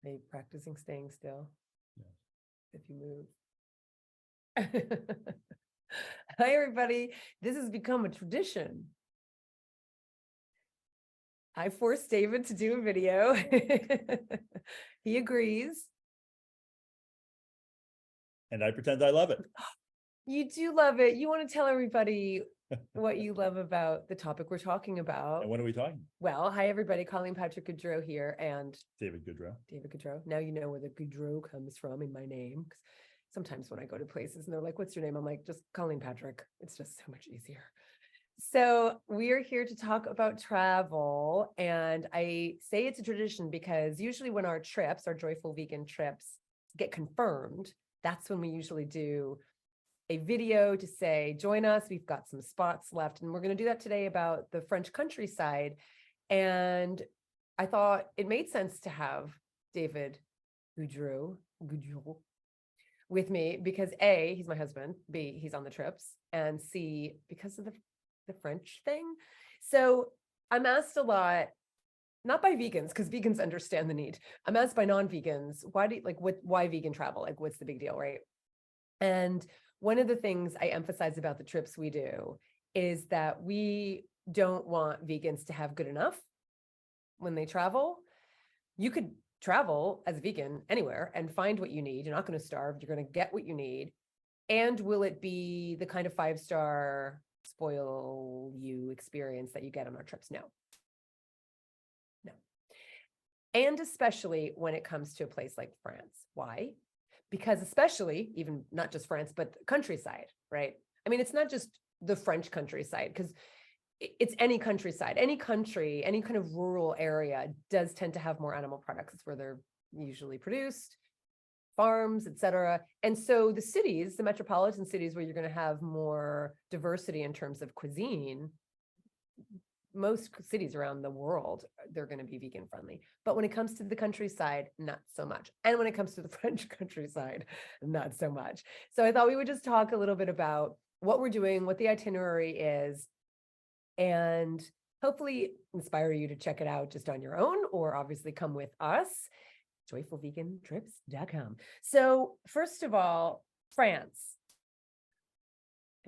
Are you practicing staying still? Yes. If you move. Hi, everybody. This has become a tradition. I forced David to do a video. He agrees. And I pretend I love it. You do love it. You want to tell everybody what you love about the topic we're talking about. And what are we talking? Well, hi, everybody. Colleen Patrick-Goudreau here and David Goudreau. David Goudreau. Now you know where the Goudreau comes from in my name. 'Cause sometimes when I go to places and they're like, what's your name? I'm like, just Colleen Patrick. It's just so much easier. So we are here to talk about travel. And I say it's a tradition because usually when our trips, our joyful vegan trips, get confirmed, that's when we usually do a video to say, join us. We've got some spots left. And we're going to do that today about the French countryside. And I thought it made sense to have David Goudreau with me because A, he's my husband, B, he's on the trips, and C, because of the French thing. So I'm asked a lot, not by vegans, because vegans understand the need. I'm asked by non-vegans, why vegan travel? Like, what's the big deal, right? And one of the things I emphasize about the trips we do is that we don't want vegans to have good enough when they travel. You could travel as a vegan anywhere and find what you need. You're not going to starve. You're going to get what you need. And will it be the kind of 5-star spoil you experience that you get on our trips? No. And especially when it comes to a place like France. Why? Because especially, even not just France, but the countryside, right? I mean, it's not just the French countryside, because it's any countryside, any country, any kind of rural area does tend to have more animal products. It's where they're usually produced, farms, et cetera. And so the cities, the metropolitan cities where you're going to have more diversity in terms of cuisine, most cities around the world, they're going to be vegan friendly. But when it comes to the countryside, not so much. And when it comes to the French countryside, not so much. So I thought we would just talk a little bit about what we're doing, what the itinerary is, and hopefully inspire you to check it out just on your own, or obviously come with us, joyfulvegantrips.com. So first of all, France.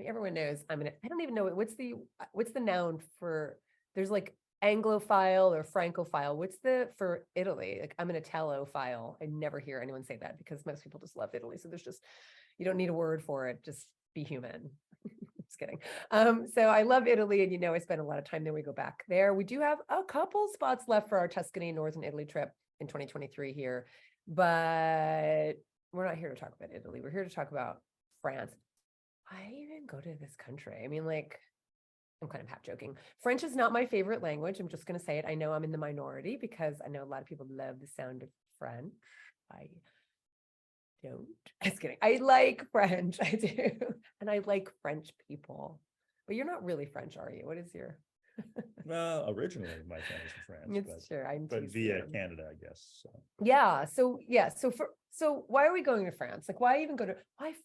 Everyone knows I don't even know what's the noun for. There's like Anglophile or Francophile. What's the for Italy? Like, I'm an Italophile. I never hear anyone say that because most people just love Italy. So you don't need a word for it. Just be human. Just kidding. So I love Italy, and I spend a lot of time there. We go back there. We do have a couple spots left for our Tuscany, Northern Italy trip in 2023 here, but we're not here to talk about Italy. We're here to talk about France. Why even go to this country? I mean, like, I'm kind of half joking. French is not my favorite language. I'm just going to say it. I know I'm in the minority because I know a lot of people love the sound of French. I don't. Just kidding. I like French. I do. And I like French people. But you're not really French, are you? What is your... Well, originally my family's from France. It's true. But via Canada, I guess. So. Yeah. So why are we going to France? Like, why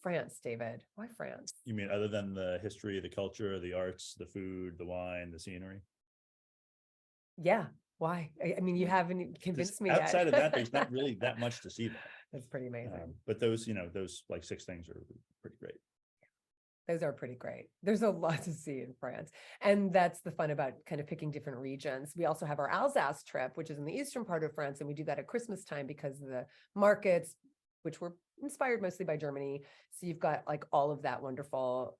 France, David? Why France? You mean other than the history, the culture, the arts, the food, the wine, the scenery? Yeah. Why? I mean, you haven't convinced me. Outside of that, there's not really that much to see there. That's pretty amazing. But those like 6 things are pretty great. Those are pretty great. There's a lot to see in France. And that's the fun about kind of picking different regions. We also have our Alsace trip, which is in the eastern part of France. And we do that at Christmas time because of the markets, which were inspired mostly by Germany. So you've got like all of that wonderful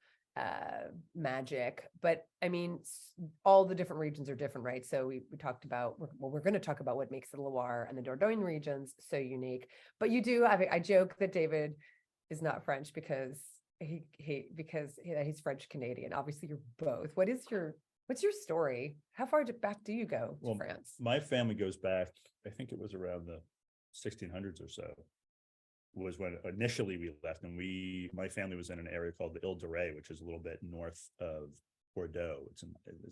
magic. But I mean, all the different regions are different, right? So we talked about, we're going to talk about what makes the Loire and the Dordogne regions so unique. But you do have, I joke that David is not French because he's French Canadian. Obviously, you're both. What's your story? How far back do you go to France? My family goes back. I think it was around the 1600s or so. Was when initially we left, and my family was in an area called the Ile-de-Ré, which is a little bit north of Bordeaux. It's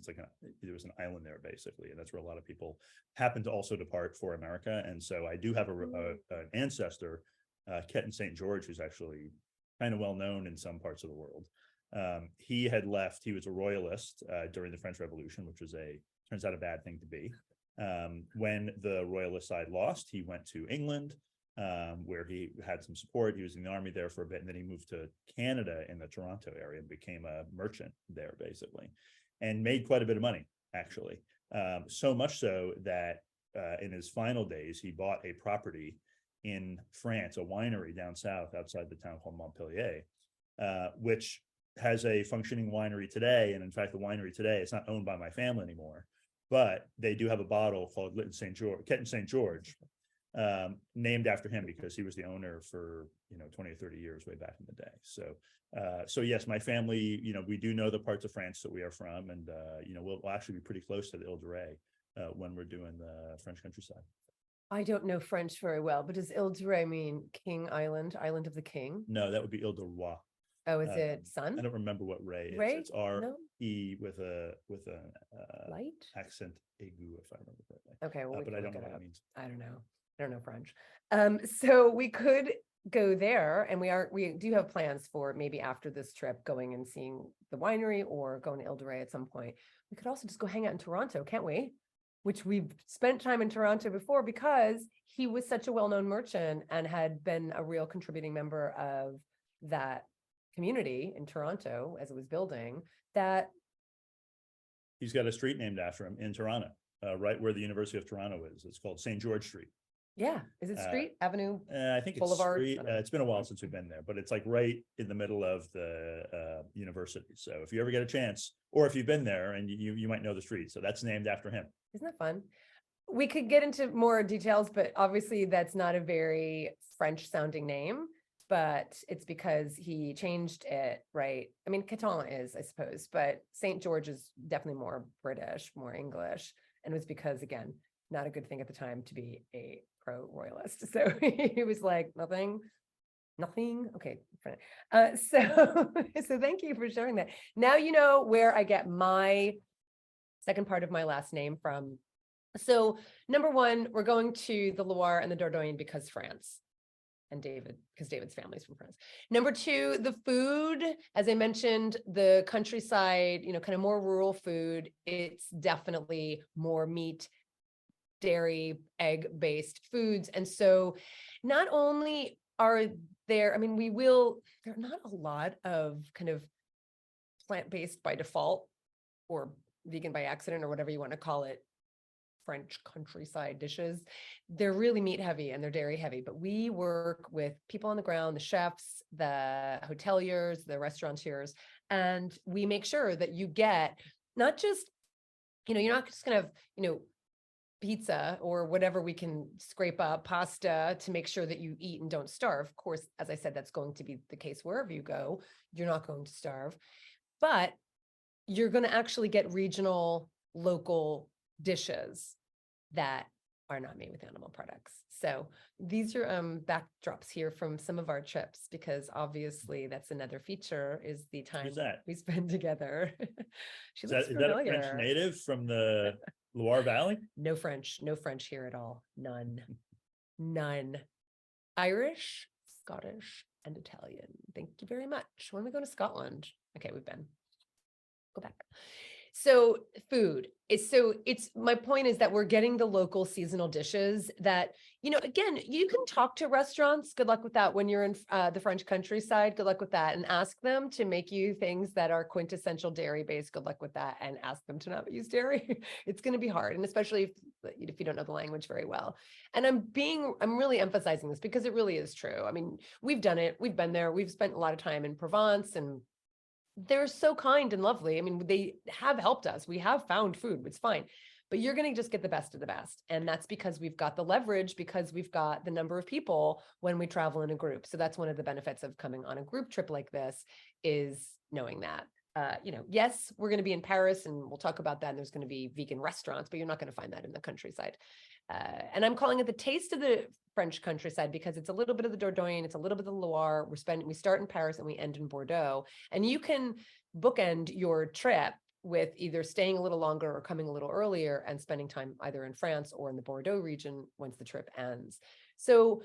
like there was an island there basically, and that's where a lot of people happen to also depart for America. And so I do have an ancestor, Ketan St. George, who's actually kind of well known in some parts of the world. He had left. He was a royalist during the French Revolution, which was turns out a bad thing to be. When the royalist side lost, he went to England, where he had some support. He was in the army there for a bit, and then he moved to Canada in the Toronto area and became a merchant there, basically, and made quite a bit of money, actually. So much so that in his final days, he bought a property in France, a winery down south outside the town called Montpellier, which has a functioning winery today. And in fact, the winery today, it's not owned by my family anymore, but they do have a bottle called Lytton St. George, Ketton St. George, named after him because he was the owner for 20 or 30 years way back in the day. So yes, my family, we do know the parts of France that we are from, and we'll actually be pretty close to the Ile de Ré when we're doing the French countryside. I don't know French very well, but does Ile de Ré mean King Island, Island of the King? No, that would be Ile de Roi. Oh, is it sun? I don't remember what Ray is. Ray? It's R No? E with a Light? accent aigu, if I remember correctly. Okay, well, we But can I don't look know it what up. it means. I don't know. I don't know French. So we could go there, and we do have plans for maybe after this trip going and seeing the winery or going to Ile de Ré at some point. We could also just go hang out in Toronto, can't we? Which we've spent time in Toronto before because he was such a well-known merchant and had been a real contributing member of that community in Toronto as it was building that. He's got a street named after him in Toronto, right where the University of Toronto is. It's called St. George Street. Yeah. Is it street, avenue? I think it's Boulevard? street. I don't know. It's been a while since we've been there, but it's like right in the middle of the university. So if you ever get a chance, or if you've been there, and you might know the street. So that's named after him. Isn't that fun? We could get into more details, but obviously that's not a very French sounding name, but it's because he changed it, right? I mean, Caton is, I suppose, but St. George is definitely more British, more English. And it was because, again, not a good thing at the time to be a pro-royalist. So he was like, nothing. Okay. So thank you for sharing that. Now you know where I get my second part of my last name from. So number one, we're going to the Loire and the Dordogne because France. And because David's family's from France. Number two, the food, as I mentioned, the countryside, kind of more rural food. It's definitely more meat, dairy, egg-based foods. And so not only are there, I mean, there are not a lot of kind of plant-based by default or vegan by accident or whatever you want to call it, French countryside dishes. They're really meat heavy and they're dairy heavy, but we work with people on the ground, the chefs, the hoteliers, the restaurateurs, and we make sure that you get not just, you're not just gonna have, pizza or whatever we can scrape up, pasta, to make sure that you eat and don't starve. Of course, as I said, that's going to be the case wherever you go. You're not going to starve, but you're going to actually get regional, local dishes that are not made with animal products. So these are backdrops here from some of our trips, because obviously that's another feature is the time we spend together. She looks familiar. Is that a French native from the Loire Valley? No French here at all. None. Irish, Scottish, and Italian. Thank you very much. When we go to Scotland? Okay, we've been. Go back. So food is it's my point is that we're getting the local seasonal dishes that, again, you can talk to restaurants. Good luck with that when you're in the French countryside. Good luck with that, and ask them to make you things that are quintessential dairy based. Good luck with that, and ask them to not use dairy. It's going to be hard, and especially if you don't know the language very well. And I'm really emphasizing this because it really is true. I mean, we've done it. We've been there. We've spent a lot of time in Provence, and they're so kind and lovely. I mean, they have helped us. We have found food. It's fine. But you're going to just get the best of the best. And that's because we've got the leverage, because we've got the number of people when we travel in a group. So that's one of the benefits of coming on a group trip like this, is knowing that. Yes, we're going to be in Paris, and we'll talk about that. And there's going to be vegan restaurants, but you're not going to find that in the countryside. And I'm calling it the taste of the French countryside because it's a little bit of the Dordogne, it's a little bit of the Loire. We start in Paris and we end in Bordeaux. And you can bookend your trip with either staying a little longer or coming a little earlier and spending time either in France or in the Bordeaux region once the trip ends. So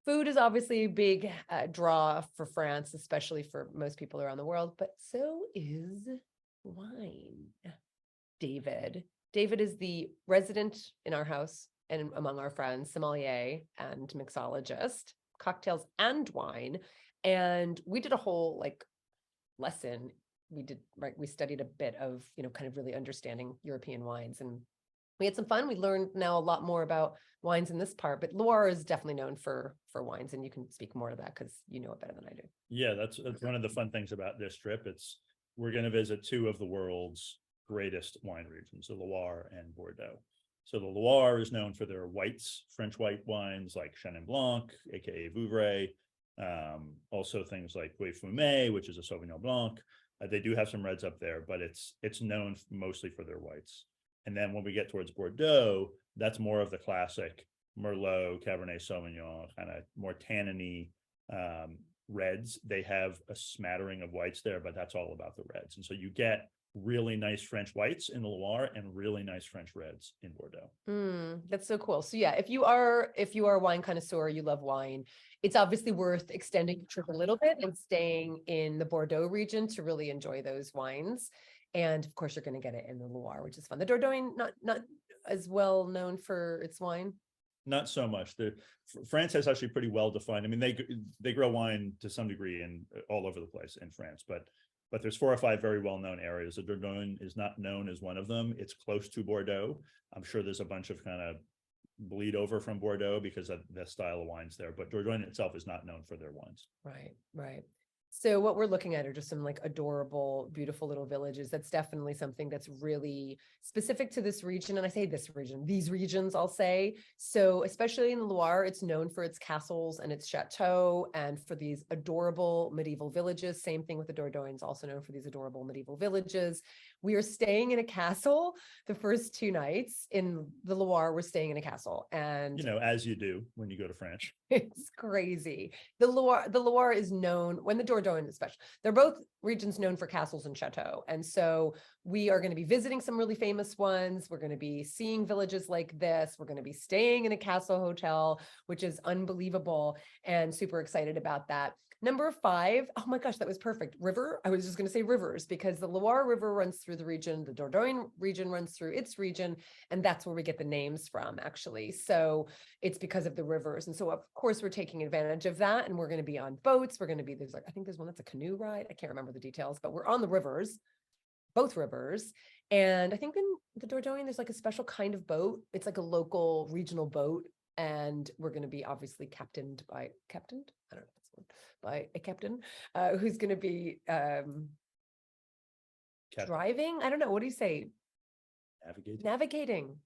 food is obviously a big draw for France, especially for most people around the world, but so is wine. David, David is the resident in our house and among our friends, sommelier and mixologist, cocktails and wine. And we did a whole like lesson. We studied a bit of, kind of really understanding European wines, and we had some fun. We learned now a lot more about wines in this part, but Loire is definitely known for wines, and you can speak more to that because you know it better than I do. Yeah, that's one of the fun things about this trip. We're going to visit two of the world's greatest wine regions, the Loire and Bordeaux. So the Loire is known for their whites, French white wines like Chenin Blanc, aka Vouvray. Also things like Gouais Fumé, which is a Sauvignon Blanc. They do have some reds up there, but it's known mostly for their whites. And then when we get towards Bordeaux, that's more of the classic Merlot, Cabernet Sauvignon, kind of more tanniny reds. They have a smattering of whites there, but that's all about the reds. And so you get really nice French whites in the Loire and really nice French reds in Bordeaux. That's so cool. So yeah, if you are a wine connoisseur, you love wine, it's obviously worth extending your trip a little bit and staying in the Bordeaux region to really enjoy those wines. And of course, you're going to get it in the Loire, which is fun. The Dordogne, not as well known for its wine. Not so much. France has actually pretty well defined. I mean, they grow wine to some degree in all over the place in France, but there's 4 or 5 very well-known areas. The Dordogne is not known as one of them. It's close to Bordeaux. I'm sure there's a bunch of kind of bleed over from Bordeaux because of the style of wines there, but Dordogne itself is not known for their wines. Right. So what we're looking at are just some like adorable, beautiful little villages. That's definitely something that's really specific to this region. And I say this region, these regions, I'll say. So especially in the Loire, it's known for its castles and its chateaux and for these adorable medieval villages. Same thing with the Dordogne, is also known for these adorable medieval villages. We are staying in a castle the first 2 nights in the Loire. We're staying in a castle, and as you do when you go to France. It's crazy. The Loire is known, when the Dordogne especially, they're both regions known for castles and chateaux. And so we are going to be visiting some really famous ones. We're going to be seeing villages like this. We're going to be staying in a castle hotel, which is unbelievable, and super excited about that. Number 5, oh my gosh, that was perfect. River. I was just going to say rivers, because the Loire River runs through the region. The Dordogne region runs through its region. And that's where we get the names from, actually. So it's because of the rivers. And so, of course, we're taking advantage of that. And we're going to be on boats. We're going to be, I think there's one that's a canoe ride. I can't remember the details, but we're on the rivers, both rivers. And I think in the Dordogne, there's like a special kind of boat. It's like a local regional boat. And we're going to be obviously captained by a captain who's going to be driving. I don't know. What do you say? Navigating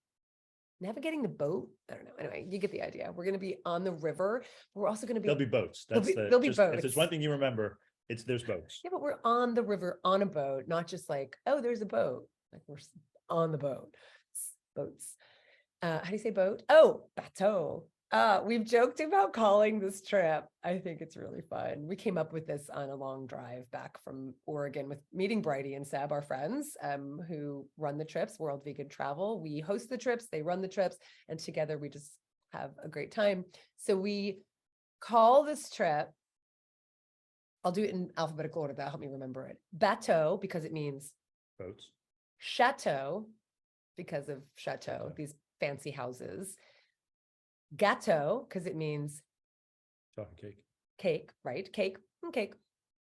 the boat. I don't know. Anyway, you get the idea. We're going to be on the river. We're also going to be. There'll be boats. There'll be boats. If there's one thing you remember, there's boats. Yeah, but we're on the river on a boat, not just like, oh, there's a boat. Like we're on the boat. Boats. How do you say boat? Oh, bateau. We've joked about calling this trip. I think it's really fun. We came up with this on a long drive back from Oregon with meeting Bridie and Seb, our friends, who run the trips, World Vegan Travel. We host the trips, they run the trips, and together we just have a great time. So we call this trip, I'll do it in alphabetical order, that'll help me remember it. Bateau, because it means boats. Chateau, because of chateau, these fancy houses. Gâteau, because it means chocolate cake, right? Cake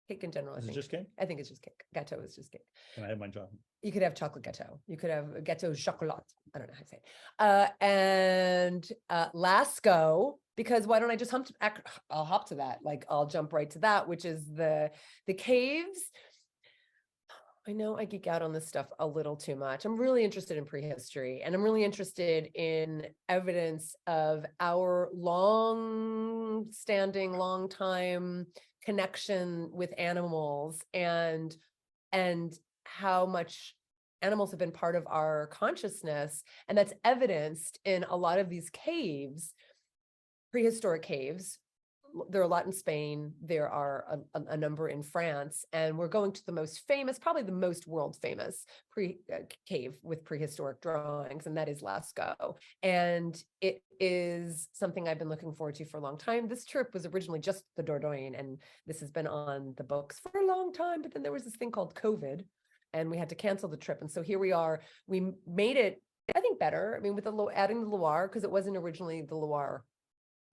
in general. Is it just cake? I think it's just cake. Gâteau is just cake. Can I have my chocolate? You could have chocolate gâteau. You could have gâteau chocolat. I don't know how to say it. And Lascaux, because why don't I just I'll hop to that. Like I'll jump right to that, which is the caves. I know I geek out on this stuff a little too much. I'm really interested in prehistory, and I'm really interested in evidence of our long-standing, long-time connection with animals, and how much animals have been part of our consciousness. And that's evidenced in a lot of these caves, prehistoric caves. There are a lot in Spain. There are a number in France, and we're going to the most famous, probably the most world famous cave with prehistoric drawings, and that is Lascaux. And it is something I've been looking forward to for a long time. This trip was originally just the Dordogne, and this has been on the books for a long time, but then there was this thing called COVID, and we had to cancel the trip. And so here we are. We made it I think better. I mean, with adding the Loire, because it wasn't originally the Loire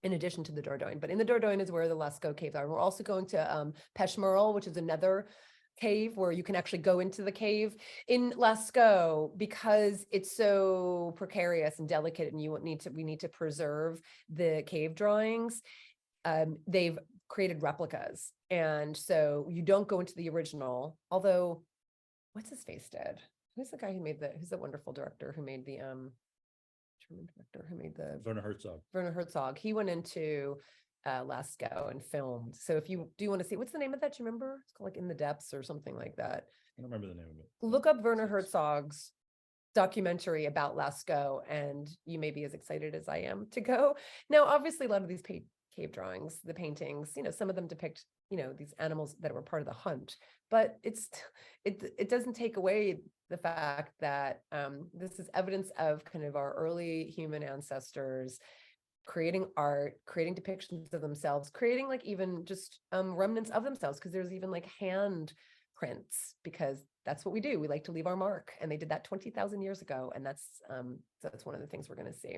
in addition to the Dordogne, but in the Dordogne is where the Lascaux caves are. We're also going to Peshmeral, which is another cave where you can actually go into the cave in Lascaux, because it's so precarious and delicate, and we need to preserve the cave drawings. They've created replicas, and so you don't go into the original. Although, what's his face did? Who's the guy who made who's the wonderful director who made the German director who made the Werner Herzog. Werner Herzog. He went into Lascaux and filmed. So if you do want to see, what's the name of that? Do you remember? It's called like In the Depths or something like that. I don't remember the name of it. Look up Werner Herzog's documentary about Lascaux, and you may be as excited as I am to go. Now, obviously, a lot of these cave drawings, the paintings, some of them depict, these animals that were part of the hunt, but it doesn't take away the fact that this is evidence of kind of our early human ancestors creating art, creating depictions of themselves, creating like even just remnants of themselves, because there's even like hand prints, because that's what we do. We like to leave our mark, and they did that 20,000 years ago. And that's one of the things we're going to see.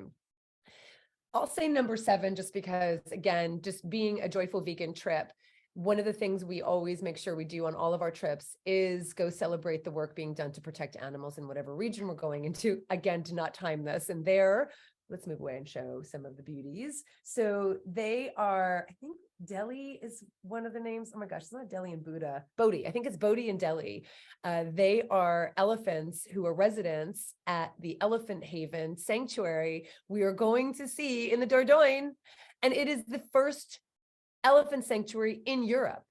I'll say number 7, just because, again, just being a joyful vegan trip, one of the things we always make sure we do on all of our trips is go celebrate the work being done to protect animals in whatever region we're going into. Again, do not time this. And let's move away and show some of the beauties. So they are, I think Delhi is one of the names. Oh my gosh, it's not Delhi and Buddha. Bodhi. I think it's Bodhi and Delhi. They are elephants who are residents at the Elephant Haven Sanctuary we are going to see in the Dordogne. And it is the first elephant sanctuary in Europe.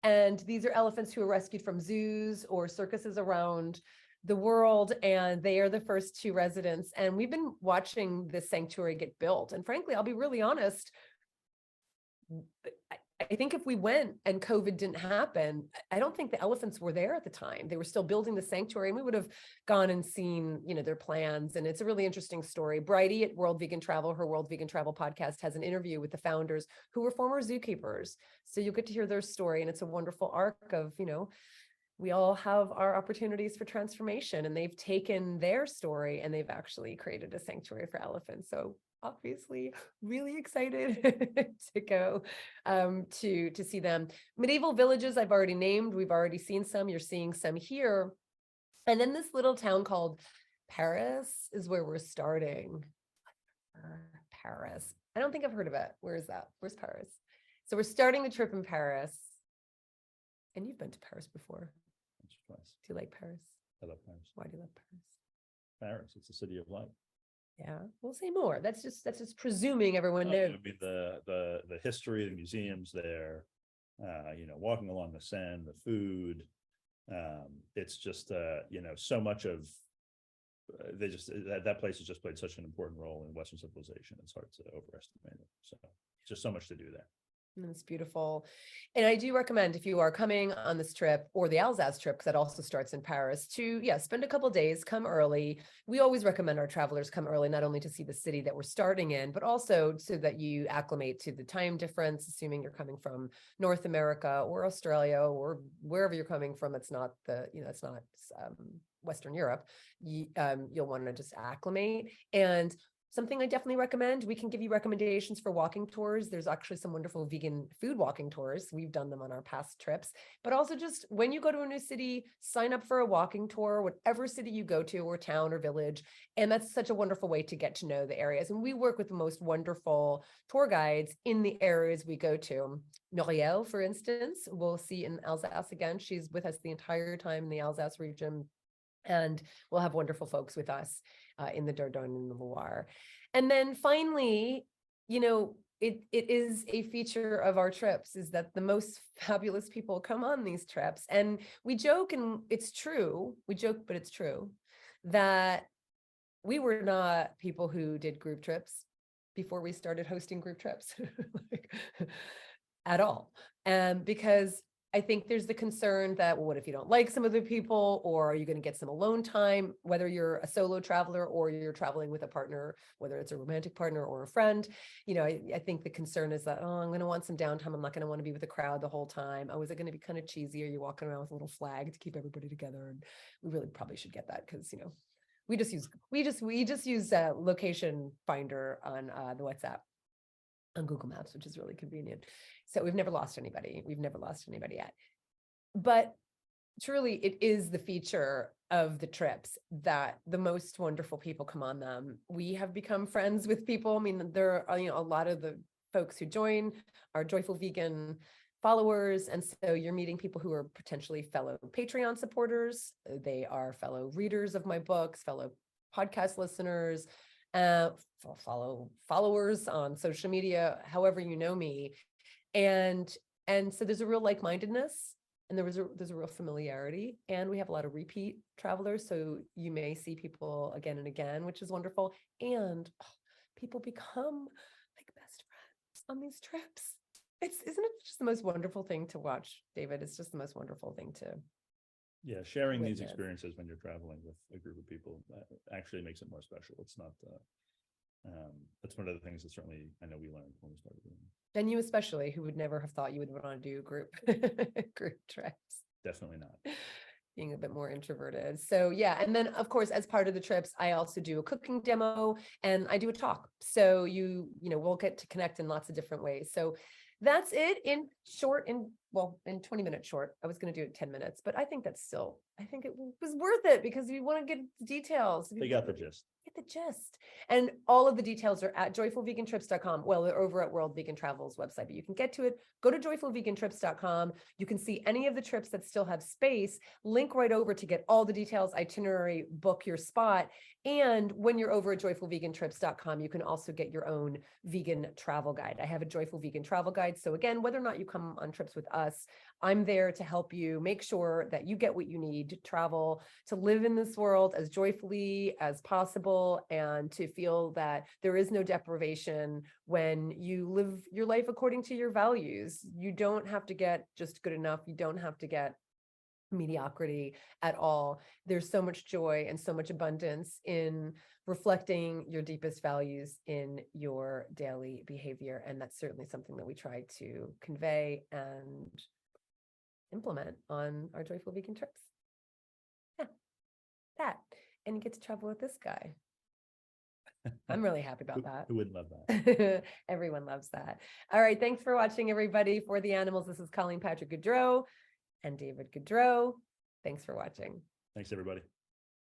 And these are elephants who are rescued from zoos or circuses around the world, and they are the first 2 residents. And we've been watching this sanctuary get built. And frankly, I'll be really honest, I think if we went and COVID didn't happen, I don't think the elephants were there at the time. They were still building the sanctuary, and we would have gone and seen, their plans. And it's a really interesting story. Bridie at World Vegan Travel, her World Vegan Travel podcast, has an interview with the founders who were former zookeepers. So you'll get to hear their story. And it's a wonderful arc of, we all have our opportunities for transformation, and they've taken their story and they've actually created a sanctuary for elephants. So obviously really excited to go to see them. Medieval villages I've already named. We've already seen some. You're seeing some here. And then this little town called Paris is where we're starting. Paris. I don't think I've heard of it. Where is that? Where's Paris? So we're starting the trip in Paris. And you've been to Paris before. Do you like Paris? I love Paris. Why do you love Paris? Paris, it's the city of light. Yeah, we'll say more. That's just presuming everyone knows. I mean, the history, the museums there, walking along the Seine, the food, it's just so much of that place has just played such an important role in Western civilization. It's hard to overestimate it. So just so much to do there. And it's beautiful. And I do recommend, if you are coming on this trip or the Alsace trip, because that also starts in Paris, to spend a couple of days, come early. We always recommend our travelers come early, not only to see the city that we're starting in, but also so that you acclimate to the time difference, assuming you're coming from North America or Australia or wherever you're coming from. It's not Western Europe. You'll want to just acclimate. And something I definitely recommend, we can give you recommendations for walking tours. There's actually some wonderful vegan food walking tours. We've done them on our past trips, but also just when you go to a new city, sign up for a walking tour, whatever city you go to, or town or village. And that's such a wonderful way to get to know the areas. And we work with the most wonderful tour guides in the areas we go to. Noriel, for instance, we'll see in Alsace again. She's with us the entire time in the Alsace region. And we'll have wonderful folks with us in the Dordogne and the Loire. And then finally, it is a feature of our trips is that the most fabulous people come on these trips. And we joke, and it's true, but it's true, that we were not people who did group trips before we started hosting group trips at all. Because I think there's the concern that, well, what if you don't like some of the people, or are you going to get some alone time, whether you're a solo traveler or you're traveling with a partner, whether it's a romantic partner or a friend. I think the concern is that, I'm going to want some downtime. I'm not going to want to be with a crowd the whole time. Oh, is it going to be kind of cheesy? Are you walking around with a little flag to keep everybody together? And we really probably should get that because, use location finder on the WhatsApp on Google Maps, which is really convenient. So we've never lost anybody. We've never lost anybody yet. But truly, it is the feature of the trips that the most wonderful people come on them. We have become friends with people. I mean, there are, a lot of the folks who join are Joyful Vegan followers. And so you're meeting people who are potentially fellow Patreon supporters. They are fellow readers of my books, fellow podcast listeners, followers on social media, however you know me. And so there's a real like-mindedness, and there's a real familiarity, and we have a lot of repeat travelers. So you may see people again and again, which is wonderful. And people become like best friends on these trips. Isn't it just the most wonderful thing to watch, David? It's just the most wonderful thing to. Yeah, sharing these witness. experiences when you're traveling with a group of people actually makes it more special. It's not. That's one of the things that certainly I know we learned when we started doing it. And you especially, who would never have thought you would want to do group trips. Definitely not. Being a bit more introverted. So yeah. And then of course, as part of the trips, I also do a cooking demo and I do a talk. So we'll get to connect in lots of different ways. So that's it in 20 minutes short. I was going to do it 10 minutes, but I think it was worth it because you want to get the details. They got the gist. Get the gist. And all of the details are at joyfulvegantrips.com. Well, they're over at World Vegan Travel's website, but you can get to it. Go to joyfulvegantrips.com. You can see any of the trips that still have space, link right over to get all the details, itinerary, book your spot. And when you're over at joyfulvegantrips.com, you can also get your own vegan travel guide. I have a Joyful Vegan travel guide. So again, whether or not you come on trips with us, I'm there to help you make sure that you get what you need to travel, to live in this world as joyfully as possible, and to feel that there is no deprivation when you live your life according to your values. You don't have to get just good enough. You don't have to get mediocrity at all. There's so much joy and so much abundance in reflecting your deepest values in your daily behavior. And that's certainly something that we try to convey and implement on our Joyful Vegan trips. Yeah, that. And you get to travel with this guy. I'm really happy about that. Who wouldn't love that? Everyone loves that. All right. Thanks for watching, everybody. For the Animals, this is Colleen Patrick-Goudreau and David Goudreau. Thanks for watching. Thanks, everybody.